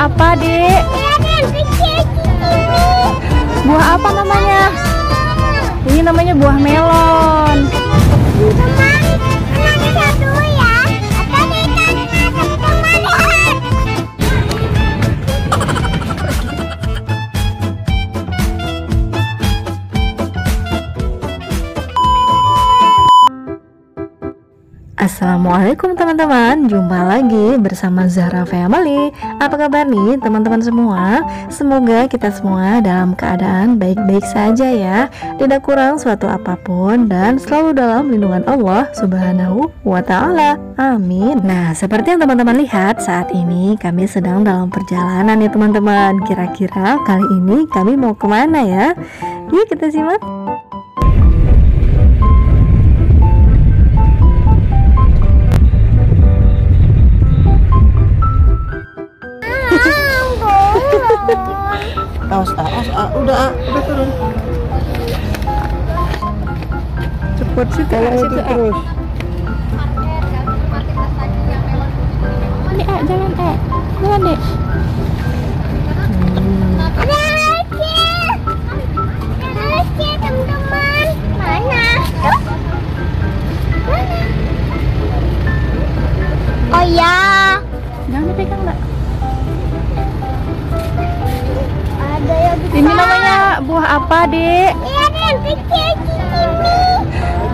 Buah apa, Dek? Buah apa namanya? Ini namanya buah melon. Assalamualaikum teman-teman, jumpa lagi bersama Zahra Family. Apa kabar nih teman-teman semua? Semoga kita semua dalam keadaan baik-baik saja ya, tidak kurang suatu apapun dan selalu dalam lindungan Allah Subhanahu wa Ta'ala. Amin. Nah, seperti yang teman-teman lihat, saat ini kami sedang dalam perjalanan ya teman-teman. Kira-kira kali ini kami mau kemana ya? Yuk kita simak. Udah turun. Cepet sih situ terus. Ini jalan jalan deh. Ada lagi teman-teman. Mana? Oh ya. Jangan dipegang Mbak. Ini namanya buah apa, Dek?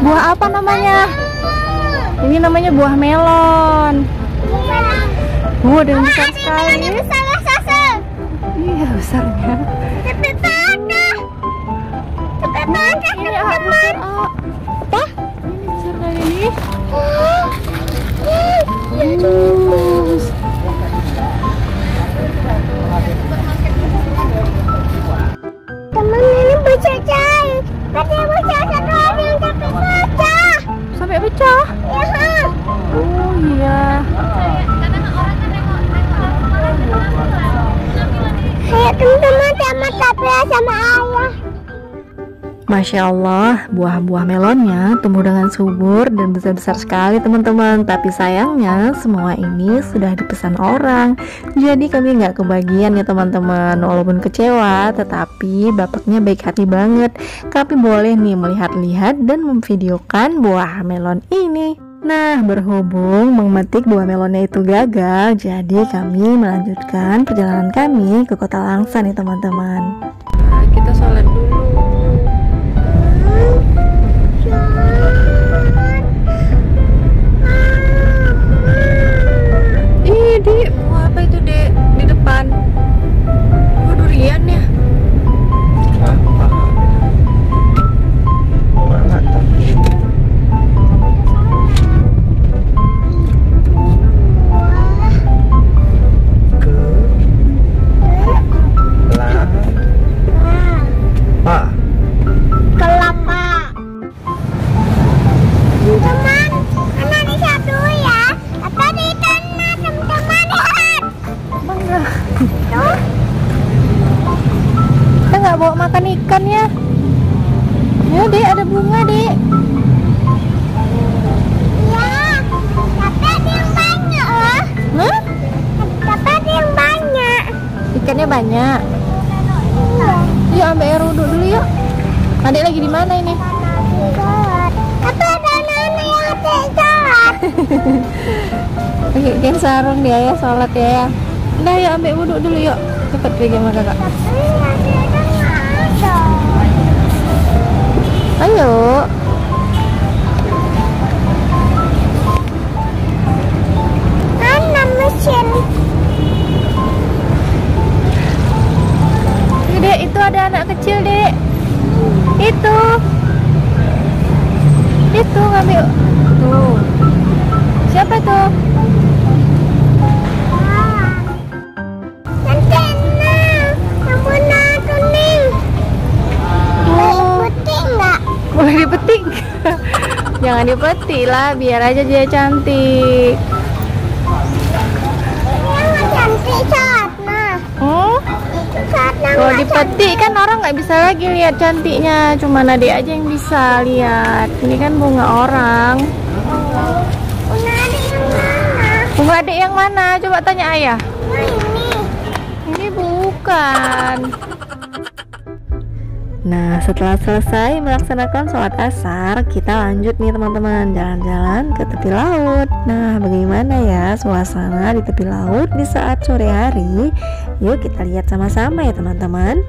Buah apa namanya? Ini namanya buah melon. Ada yang besar sekali. Iya, besarnya. Ini besar, apa? Ini besar kali ini. Sampai pecah. Oh iya. Ayo teman-teman sama ayah. Masya Allah, buah-buah melonnya tumbuh dengan subur dan besar-besar sekali teman-teman. Tapi sayangnya semua ini sudah dipesan orang, jadi kami nggak kebagian ya teman-teman. Walaupun kecewa, tetapi bapaknya baik hati banget. Kami boleh nih melihat-lihat dan memvideokan buah melon ini. Nah, berhubung memetik buah melonnya itu gagal, jadi kami melanjutkan perjalanan kami ke kota Langsa nih teman-teman. Nah, kita sholat dulu. Dek, buah apa itu, Dek? Di depan. Buah durian ya? Bawa makan ikan ya. Ya, Dek, ada bunga, Dek. Ya, tapi ada yang banyak loh. Hah? Tapi ada yang banyak. Ikannya banyak. Yuk, ambil air wudhu dulu yuk. Adik lagi di mana ini? Tapi ada nenek yang ada sholat. Oke, kan sarung dia ya, sholat ya. Udah, yuk ambil wudhu dulu yuk. Cepet pegang sama kakak. Ayo. Mana mesin? Dek, itu ada anak kecil, Dek. Itu ngambil. Tuh. Siapa tuh? Boleh dipetik? Jangan dipetik lah, biar aja dia cantik. Cantik saatnya. Kalau dipetik kan orang nggak bisa lagi lihat cantiknya, cuma Adik aja yang bisa lihat. Ini kan bunga orang. Bunga Adik yang mana? Coba tanya ayah. Ini. Ini bukan. Nah, setelah selesai melaksanakan sholat asar, kita lanjut nih teman-teman, jalan-jalan ke tepi laut. Nah, bagaimana ya suasana di tepi laut di saat sore hari? Yuk kita lihat sama-sama ya teman-teman.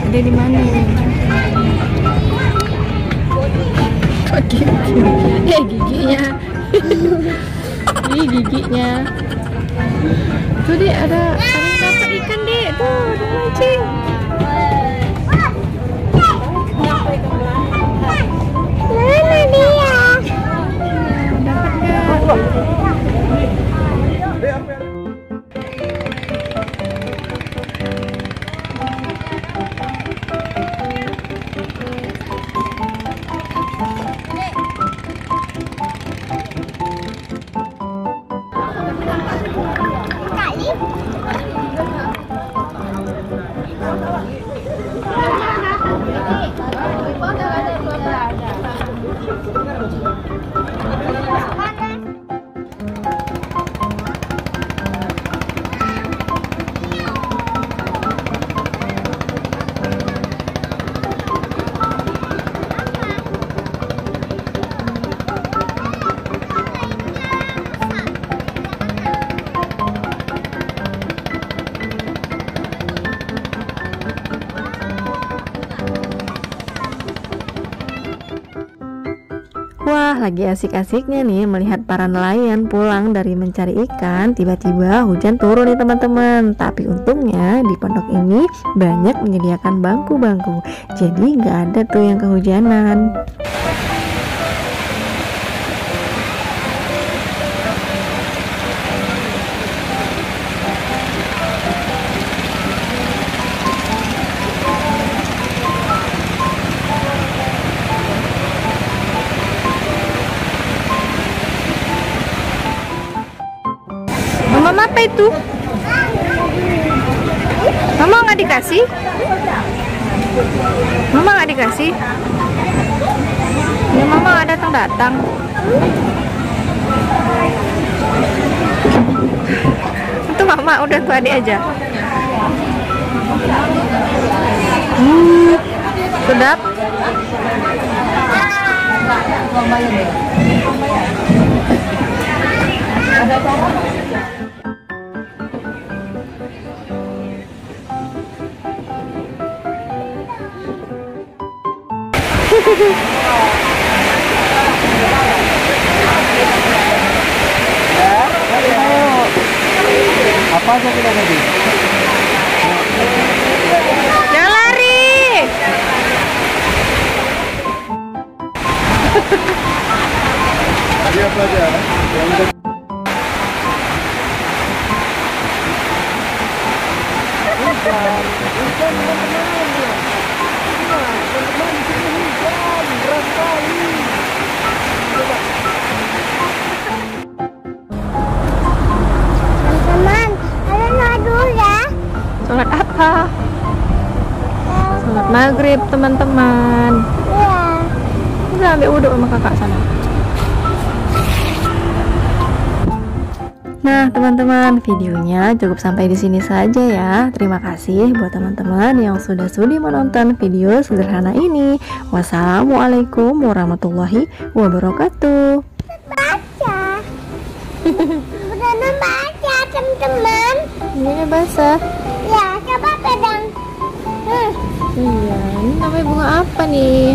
Ada di mana? Kok gigi? Giginya. Ini giginya. Tuh deh ada dapat ikan deh. Tuh, ada mancing. Mana dia? Dapat nggak? Wah, lagi asik-asiknya nih melihat para nelayan pulang dari mencari ikan. Tiba-tiba hujan turun nih teman-teman. Tapi untungnya di pondok ini banyak menyediakan bangku-bangku, jadi nggak ada tuh yang kehujanan. Mama apa itu? Mama nggak dikasih? Mama nggak dikasih? Ya mama nggak datang-datang. Itu mama udah tuh adik aja. Sedap. Apa aja kita tadi? Jangan lari. Tadi apa aja? Teman, ada nado ya? Sholat apa? Sholat maghrib teman-teman. Iya. Udah ambil wudhu sama kakak sana. Nah teman-teman, videonya cukup sampai di sini saja ya. Terima kasih buat teman-teman yang sudah sudi menonton video sederhana ini. Wassalamualaikum warahmatullahi wabarakatuh. Baca. Udah baca teman-teman. Ini basah. Ya, coba pedang. Iya, ini namanya bunga apa nih?